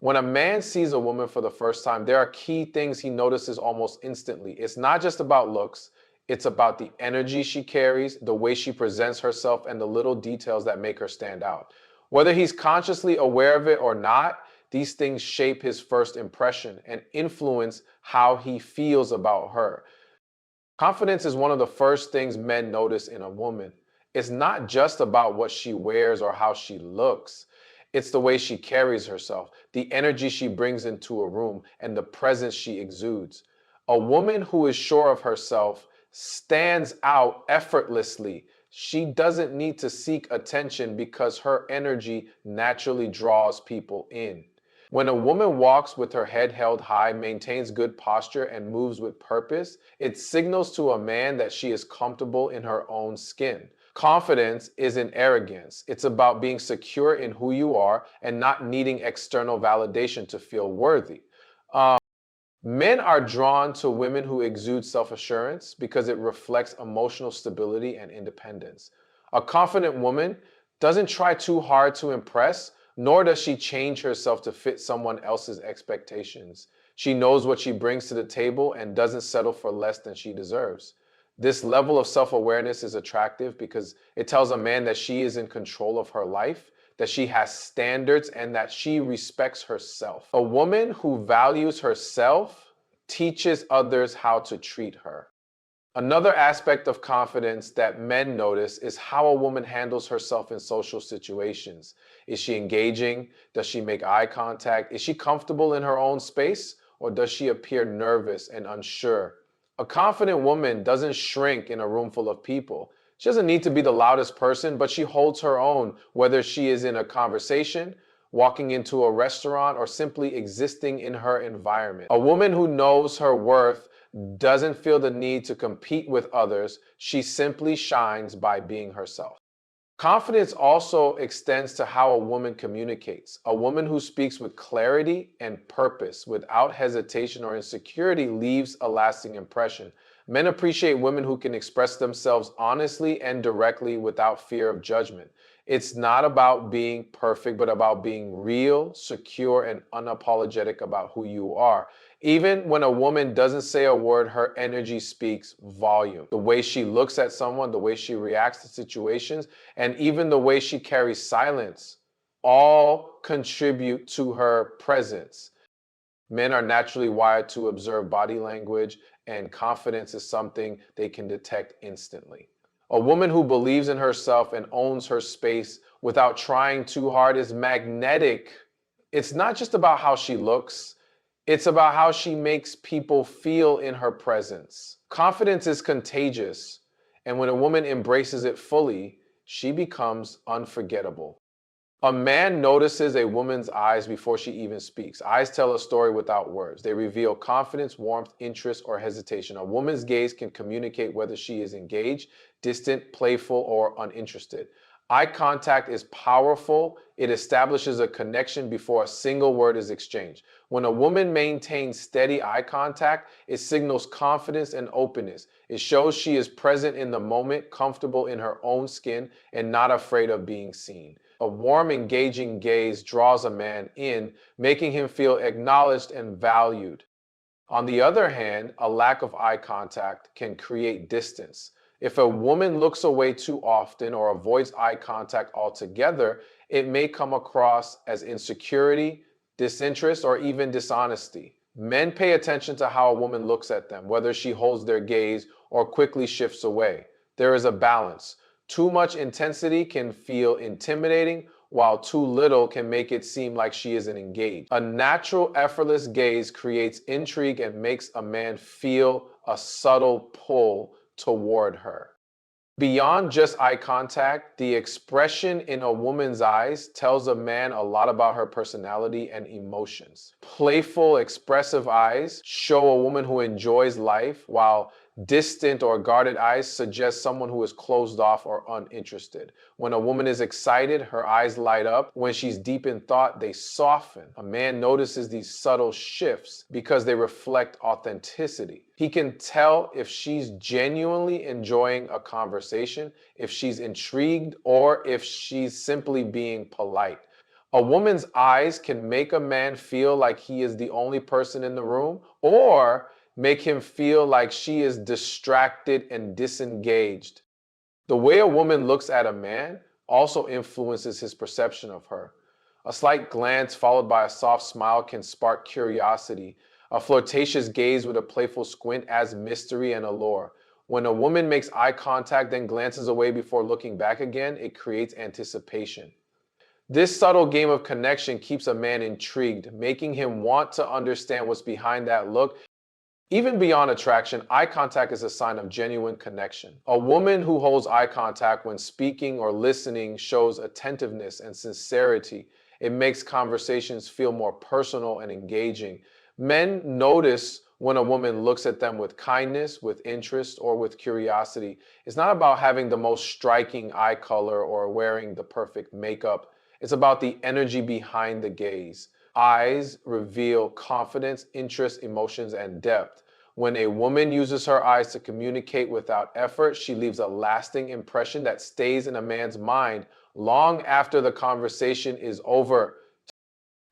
When a man sees a woman for the first time, there are key things he notices almost instantly. It's not just about looks, it's about the energy she carries, the way she presents herself, and the little details that make her stand out. Whether he's consciously aware of it or not, these things shape his first impression and influence how he feels about her. Confidence is one of the first things men notice in a woman. It's not just about what she wears or how she looks. It's the way she carries herself, the energy she brings into a room, and the presence she exudes. A woman who is sure of herself stands out effortlessly. She doesn't need to seek attention because her energy naturally draws people in. When a woman walks with her head held high, maintains good posture, and moves with purpose, it signals to a man that she is comfortable in her own skin. Confidence isn't arrogance. It's about being secure in who you are and not needing external validation to feel worthy. Men are drawn to women who exude self assurance because it reflects emotional stability and independence. A confident woman doesn't try too hard to impress, nor does she change herself to fit someone else's expectations. She knows what she brings to the table and doesn't settle for less than she deserves. This level of self awareness is attractive because it tells a man that she is in control of her life, that she has standards, and that she respects herself. A woman who values herself teaches others how to treat her. Another aspect of confidence that men notice is how a woman handles herself in social situations. Is she engaging? Does she make eye contact? Is she comfortable in her own space? Or does she appear nervous and unsure? A confident woman doesn't shrink in a room full of people. She doesn't need to be the loudest person, but she holds her own, whether she is in a conversation, walking into a restaurant, or simply existing in her environment. A woman who knows her worth doesn't feel the need to compete with others. She simply shines by being herself. Confidence also extends to how a woman communicates. A woman who speaks with clarity and purpose, without hesitation or insecurity, leaves a lasting impression. Men appreciate women who can express themselves honestly and directly without fear of judgment. It's not about being perfect, but about being real, secure, and unapologetic about who you are. Even when a woman doesn't say a word, her energy speaks volume. The way she looks at someone, the way she reacts to situations, and even the way she carries silence all contribute to her presence. Men are naturally wired to observe body language, and confidence is something they can detect instantly. A woman who believes in herself and owns her space without trying too hard is magnetic. It's not just about how she looks, it's about how she makes people feel in her presence. Confidence is contagious, and when a woman embraces it fully, she becomes unforgettable. A man notices a woman's eyes before she even speaks. Eyes tell a story without words. They reveal confidence, warmth, interest, or hesitation. A woman's gaze can communicate whether she is engaged, distant, playful, or uninterested. Eye contact is powerful. It establishes a connection before a single word is exchanged. When a woman maintains steady eye contact, it signals confidence and openness. It shows she is present in the moment, comfortable in her own skin, and not afraid of being seen. A warm, engaging gaze draws a man in, making him feel acknowledged and valued. On the other hand, a lack of eye contact can create distance. If a woman looks away too often or avoids eye contact altogether, it may come across as insecurity, disinterest, or even dishonesty. Men pay attention to how a woman looks at them, whether she holds their gaze or quickly shifts away. There is a balance. Too much intensity can feel intimidating, while too little can make it seem like she isn't engaged. A natural, effortless gaze creates intrigue and makes a man feel a subtle pull toward her. Beyond just eye contact, the expression in a woman's eyes tells a man a lot about her personality and emotions. Playful, expressive eyes show a woman who enjoys life, while distant or guarded eyes suggest someone who is closed off or uninterested. When a woman is excited, her eyes light up. When she's deep in thought, they soften. A man notices these subtle shifts because they reflect authenticity. He can tell if she's genuinely enjoying a conversation, if she's intrigued, or if she's simply being polite. A woman's eyes can make a man feel like he is the only person in the room, or make him feel like she is distracted and disengaged. The way a woman looks at a man also influences his perception of her. A slight glance followed by a soft smile can spark curiosity. A flirtatious gaze with a playful squint adds mystery and allure. When a woman makes eye contact, then glances away before looking back again, it creates anticipation. This subtle game of connection keeps a man intrigued, making him want to understand what's behind that look. Even beyond attraction, eye contact is a sign of genuine connection. A woman who holds eye contact when speaking or listening shows attentiveness and sincerity. It makes conversations feel more personal and engaging. Men notice when a woman looks at them with kindness, with interest, or with curiosity. It's not about having the most striking eye color or wearing the perfect makeup. It's about the energy behind the gaze. Eyes reveal confidence, interest, emotions, and depth. When a woman uses her eyes to communicate without effort, she leaves a lasting impression that stays in a man's mind long after the conversation is over.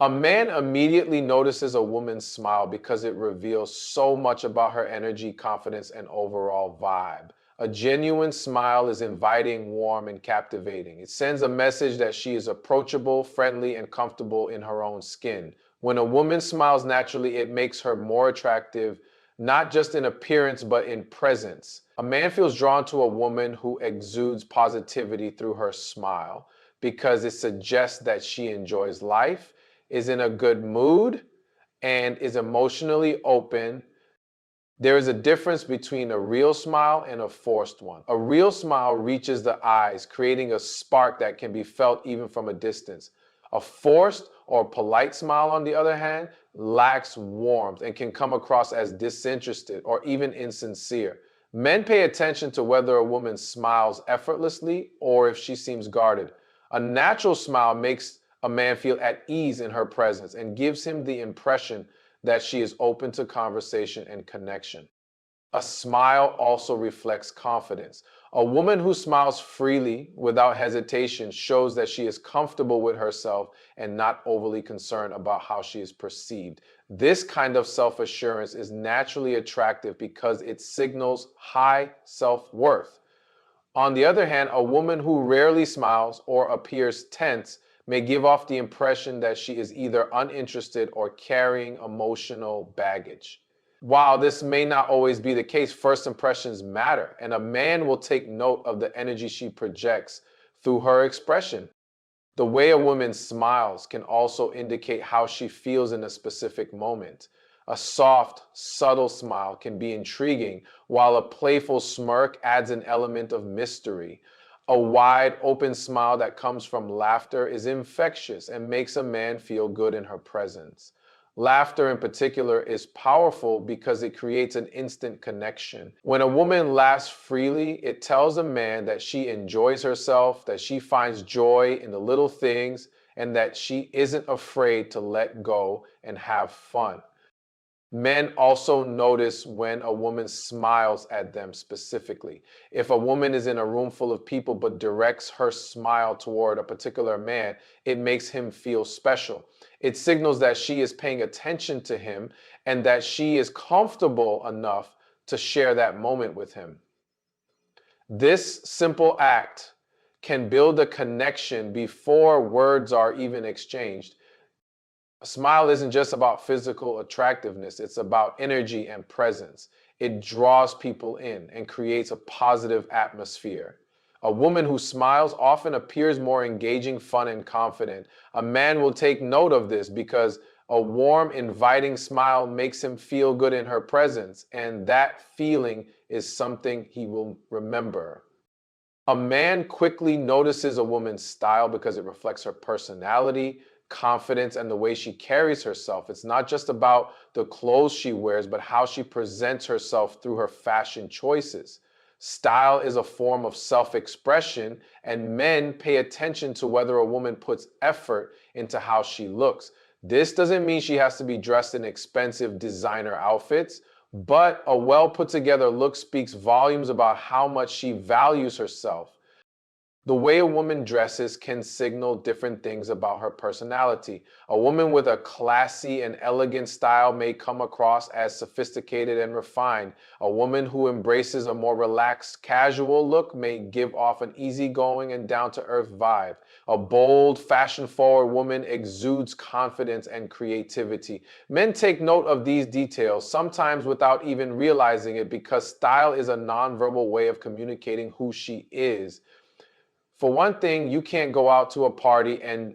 A man immediately notices a woman's smile because it reveals so much about her energy, confidence, and overall vibe. A genuine smile is inviting, warm, and captivating. It sends a message that she is approachable, friendly, and comfortable in her own skin. When a woman smiles naturally, it makes her more attractive, not just in appearance, but in presence. A man feels drawn to a woman who exudes positivity through her smile because it suggests that she enjoys life, is in a good mood, and is emotionally open. There is a difference between a real smile and a forced one. A real smile reaches the eyes, creating a spark that can be felt even from a distance. A forced or polite smile, on the other hand, lacks warmth and can come across as disinterested or even insincere. Men pay attention to whether a woman smiles effortlessly or if she seems guarded. A natural smile makes a man feel at ease in her presence and gives him the impression that she is open to conversation and connection. A smile also reflects confidence. A woman who smiles freely without hesitation shows that she is comfortable with herself and not overly concerned about how she is perceived. This kind of self assurance is naturally attractive because it signals high self worth. On the other hand, a woman who rarely smiles or appears tense may give off the impression that she is either uninterested or carrying emotional baggage. While this may not always be the case, first impressions matter, and a man will take note of the energy she projects through her expression. The way a woman smiles can also indicate how she feels in a specific moment. A soft, subtle smile can be intriguing, while a playful smirk adds an element of mystery. A wide, open smile that comes from laughter is infectious and makes a man feel good in her presence. Laughter, in particular, is powerful because it creates an instant connection. When a woman laughs freely, it tells a man that she enjoys herself, that she finds joy in the little things, and that she isn't afraid to let go and have fun. Men also notice when a woman smiles at them specifically. If a woman is in a room full of people but directs her smile toward a particular man, it makes him feel special. It signals that she is paying attention to him and that she is comfortable enough to share that moment with him. This simple act can build a connection before words are even exchanged. A smile isn't just about physical attractiveness, it's about energy and presence. It draws people in and creates a positive atmosphere. A woman who smiles often appears more engaging, fun, and confident. A man will take note of this because a warm, inviting smile makes him feel good in her presence, and that feeling is something he will remember. A man quickly notices a woman's style because it reflects her personality, confidence, and the way she carries herself. It's not just about the clothes she wears, but how she presents herself through her fashion choices. Style is a form of self expression, and men pay attention to whether a woman puts effort into how she looks. This doesn't mean she has to be dressed in expensive designer outfits, but a well put together look speaks volumes about how much she values herself. The way a woman dresses can signal different things about her personality. A woman with a classy and elegant style may come across as sophisticated and refined. A woman who embraces a more relaxed, casual look may give off an easygoing and down-to-earth vibe. A bold, fashion-forward woman exudes confidence and creativity. Men take note of these details, sometimes without even realizing it, because style is a nonverbal way of communicating who she is. For one thing, you can't go out to a party and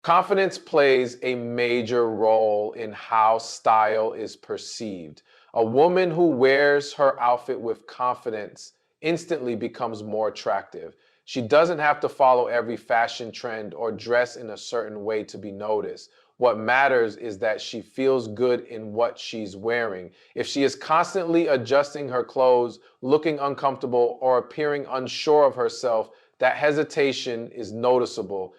confidence plays a major role in how style is perceived. A woman who wears her outfit with confidence instantly becomes more attractive. She doesn't have to follow every fashion trend or dress in a certain way to be noticed. What matters is that she feels good in what she's wearing. If she is constantly adjusting her clothes, looking uncomfortable, or appearing unsure of herself, that hesitation is noticeable.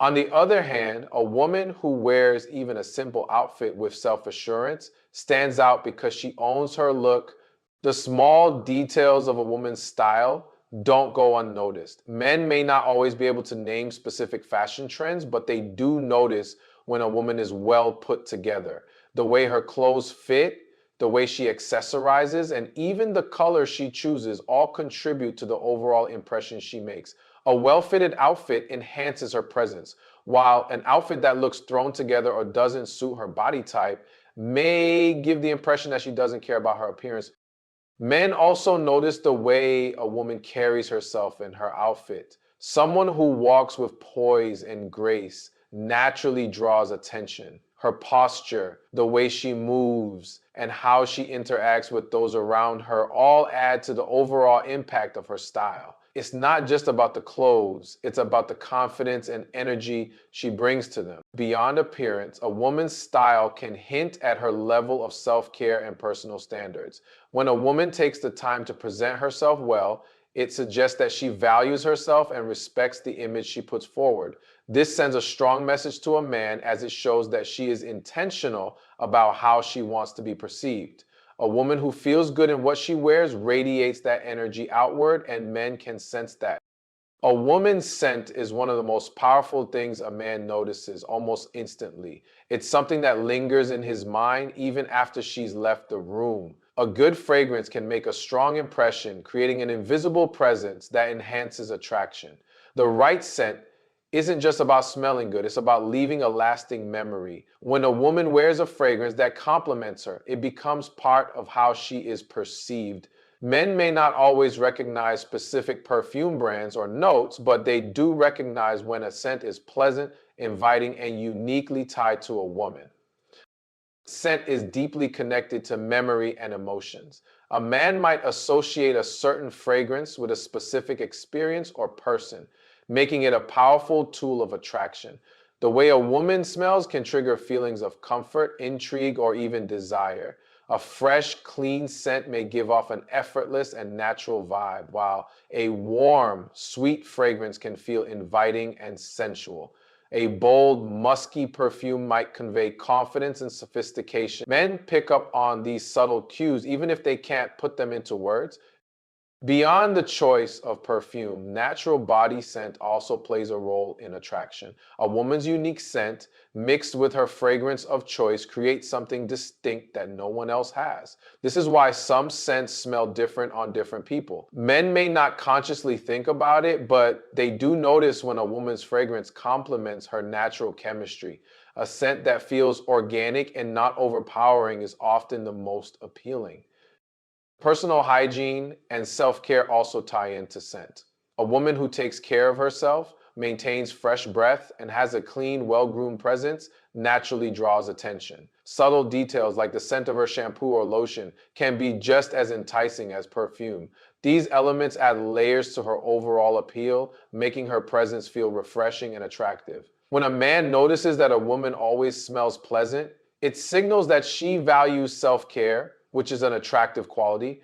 On the other hand, a woman who wears even a simple outfit with self assurance stands out because she owns her look. The small details of a woman's style don't go unnoticed. Men may not always be able to name specific fashion trends, but they do notice when a woman is well put together. The way her clothes fit, the way she accessorizes, and even the color she chooses all contribute to the overall impression she makes. A well-fitted outfit enhances her presence, while an outfit that looks thrown together or doesn't suit her body type may give the impression that she doesn't care about her appearance. Men also notice the way a woman carries herself in her outfit. Someone who walks with poise and grace naturally draws attention. Her posture, the way she moves, and how she interacts with those around her all add to the overall impact of her style. It's not just about the clothes, it's about the confidence and energy she brings to them. Beyond appearance, a woman's style can hint at her level of self-care and personal standards. When a woman takes the time to present herself well, it suggests that she values herself and respects the image she puts forward. This sends a strong message to a man, as it shows that she is intentional about how she wants to be perceived. A woman who feels good in what she wears radiates that energy outward, and men can sense that. A woman's scent is one of the most powerful things a man notices almost instantly. It's something that lingers in his mind even after she's left the room. A good fragrance can make a strong impression, creating an invisible presence that enhances attraction. The right scent isn't just about smelling good, it's about leaving a lasting memory. When a woman wears a fragrance that compliments her, it becomes part of how she is perceived. Men may not always recognize specific perfume brands or notes, but they do recognize when a scent is pleasant, inviting, and uniquely tied to a woman. Scent is deeply connected to memory and emotions. A man might associate a certain fragrance with a specific experience or person, making it a powerful tool of attraction. The way a woman smells can trigger feelings of comfort, intrigue, or even desire. A fresh, clean scent may give off an effortless and natural vibe, while a warm, sweet fragrance can feel inviting and sensual. A bold, musky perfume might convey confidence and sophistication. Men pick up on these subtle cues even if they can't put them into words. Beyond the choice of perfume, natural body scent also plays a role in attraction. A woman's unique scent, mixed with her fragrance of choice, creates something distinct that no one else has. This is why some scents smell different on different people. Men may not consciously think about it, but they do notice when a woman's fragrance complements her natural chemistry. A scent that feels organic and not overpowering is often the most appealing. Personal hygiene and self-care also tie into scent. A woman who takes care of herself, maintains fresh breath, and has a clean, well-groomed presence naturally draws attention. Subtle details like the scent of her shampoo or lotion can be just as enticing as perfume. These elements add layers to her overall appeal, making her presence feel refreshing and attractive. When a man notices that a woman always smells pleasant, it signals that she values self-care, which is an attractive quality.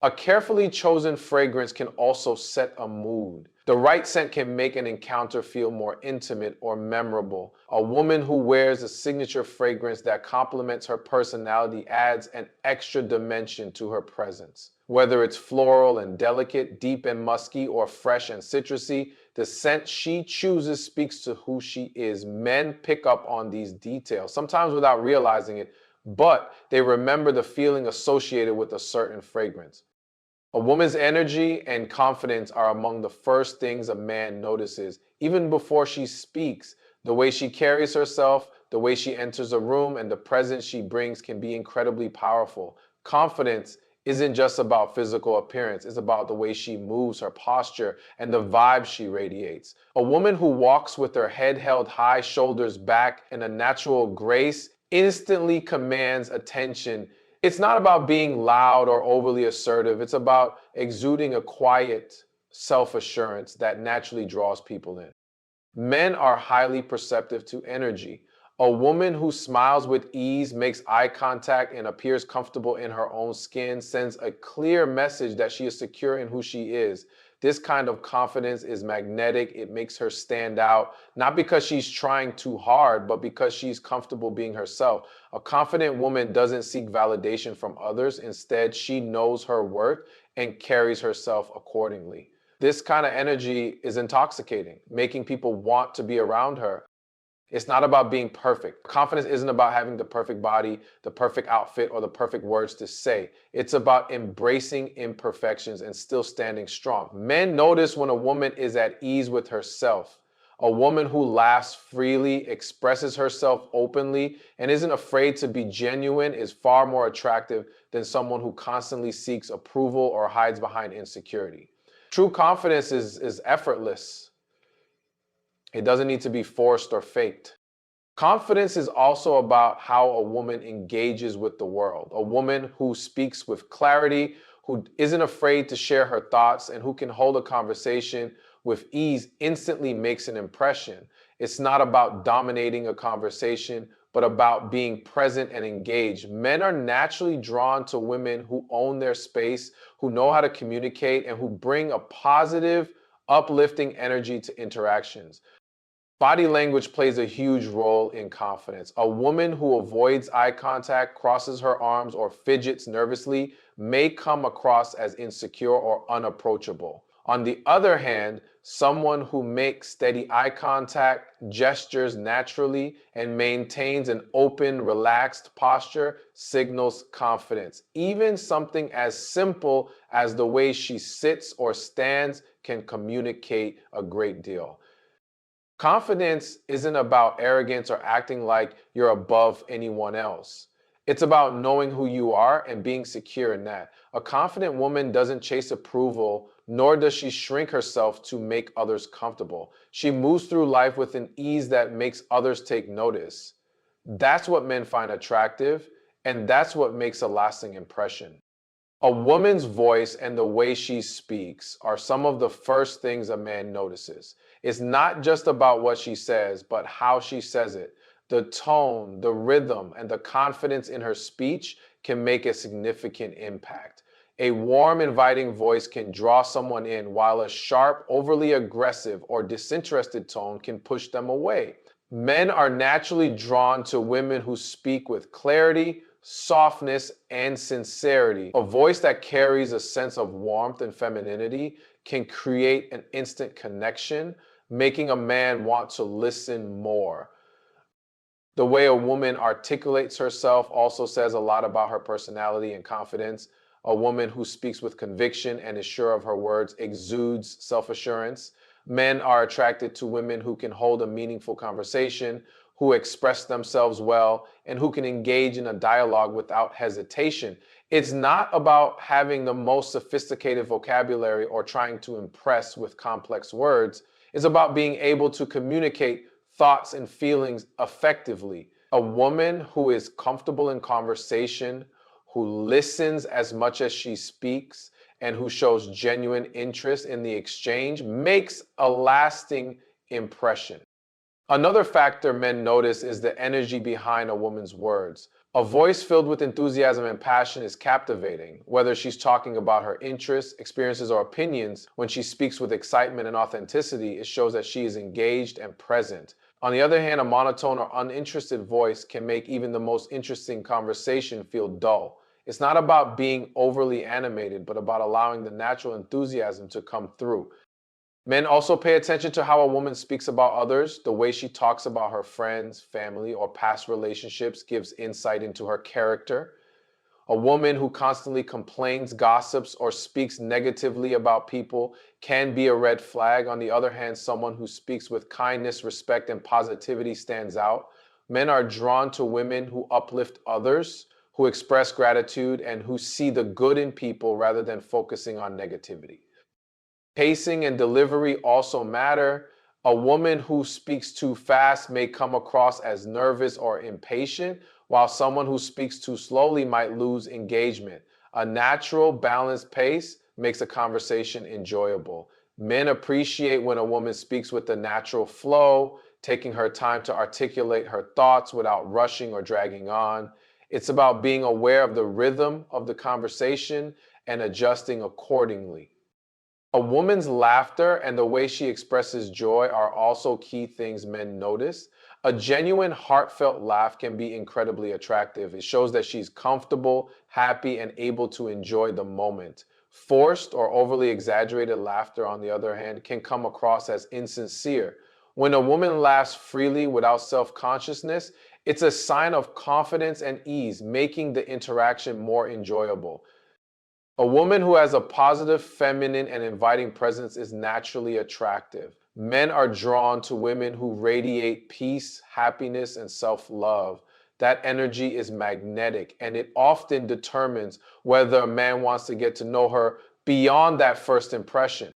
A carefully chosen fragrance can also set a mood. The right scent can make an encounter feel more intimate or memorable. A woman who wears a signature fragrance that complements her personality adds an extra dimension to her presence. Whether it's floral and delicate, deep and musky, or fresh and citrusy, the scent she chooses speaks to who she is. Men pick up on these details, sometimes without realizing it, but they remember the feeling associated with a certain fragrance. A woman's energy and confidence are among the first things a man notices, even before she speaks. The way she carries herself, the way she enters a room, and the presence she brings can be incredibly powerful. Confidence isn't just about physical appearance, it's about the way she moves, her posture, and the vibe she radiates. A woman who walks with her head held high, shoulders back, and a natural grace instantly commands attention. It's not about being loud or overly assertive. It's about exuding a quiet self assurance that naturally draws people in. Men are highly perceptive to energy. A woman who smiles with ease, makes eye contact, and appears comfortable in her own skin sends a clear message that she is secure in who she is. This kind of confidence is magnetic. It makes her stand out, not because she's trying too hard, but because she's comfortable being herself. A confident woman doesn't seek validation from others. Instead, she knows her worth and carries herself accordingly. This kind of energy is intoxicating, making people want to be around her. It's not about being perfect. Confidence isn't about having the perfect body, the perfect outfit, or the perfect words to say. It's about embracing imperfections and still standing strong. Men notice when a woman is at ease with herself. A woman who laughs freely, expresses herself openly, and isn't afraid to be genuine is far more attractive than someone who constantly seeks approval or hides behind insecurity. True confidence is effortless. It doesn't need to be forced or faked. Confidence is also about how a woman engages with the world. A woman who speaks with clarity, who isn't afraid to share her thoughts, and who can hold a conversation with ease instantly makes an impression. It's not about dominating a conversation, but about being present and engaged. Men are naturally drawn to women who own their space, who know how to communicate, and who bring a positive, uplifting energy to interactions. Body language plays a huge role in confidence. A woman who avoids eye contact, crosses her arms, or fidgets nervously may come across as insecure or unapproachable. On the other hand, someone who makes steady eye contact, gestures naturally, and maintains an open, relaxed posture signals confidence. Even something as simple as the way she sits or stands can communicate a great deal. Confidence isn't about arrogance or acting like you're above anyone else. It's about knowing who you are and being secure in that. A confident woman doesn't chase approval, nor does she shrink herself to make others comfortable. She moves through life with an ease that makes others take notice. That's what men find attractive, and that's what makes a lasting impression. A woman's voice and the way she speaks are some of the first things a man notices. It's not just about what she says, but how she says it. The tone, the rhythm, and the confidence in her speech can make a significant impact. A warm, inviting voice can draw someone in, while a sharp, overly aggressive, or disinterested tone can push them away. Men are naturally drawn to women who speak with clarity, softness, and sincerity. A voice that carries a sense of warmth and femininity can create an instant connection, making a man want to listen more. The way a woman articulates herself also says a lot about her personality and confidence. A woman who speaks with conviction and is sure of her words exudes self assurance. Men are attracted to women who can hold a meaningful conversation, who express themselves well, and who can engage in a dialogue without hesitation. It's not about having the most sophisticated vocabulary or trying to impress with complex words. It's about being able to communicate thoughts and feelings effectively. A woman who is comfortable in conversation, who listens as much as she speaks, and who shows genuine interest in the exchange makes a lasting impression. Another factor men notice is the energy behind a woman's words. A voice filled with enthusiasm and passion is captivating. Whether she's talking about her interests, experiences, or opinions, when she speaks with excitement and authenticity, it shows that she is engaged and present. On the other hand, a monotone or uninterested voice can make even the most interesting conversation feel dull. It's not about being overly animated, but about allowing the natural enthusiasm to come through. Men also pay attention to how a woman speaks about others. The way she talks about her friends, family, or past relationships gives insight into her character. A woman who constantly complains, gossips, or speaks negatively about people can be a red flag. On the other hand, someone who speaks with kindness, respect, and positivity stands out. Men are drawn to women who uplift others, who express gratitude, and who see the good in people rather than focusing on negativity. Pacing and delivery also matter. A woman who speaks too fast may come across as nervous or impatient, while someone who speaks too slowly might lose engagement. A natural, balanced pace makes a conversation enjoyable. Men appreciate when a woman speaks with a natural flow, taking her time to articulate her thoughts without rushing or dragging on. It's about being aware of the rhythm of the conversation and adjusting accordingly. A woman's laughter and the way she expresses joy are also key things men notice. A genuine, heartfelt laugh can be incredibly attractive. It shows that she's comfortable, happy, and able to enjoy the moment. Forced or overly exaggerated laughter, on the other hand, can come across as insincere. When a woman laughs freely without self consciousness, it's a sign of confidence and ease, making the interaction more enjoyable. A woman who has a positive, feminine, and inviting presence is naturally attractive. Men are drawn to women who radiate peace, happiness, and self love. That energy is magnetic, and it often determines whether a man wants to get to know her beyond that first impression.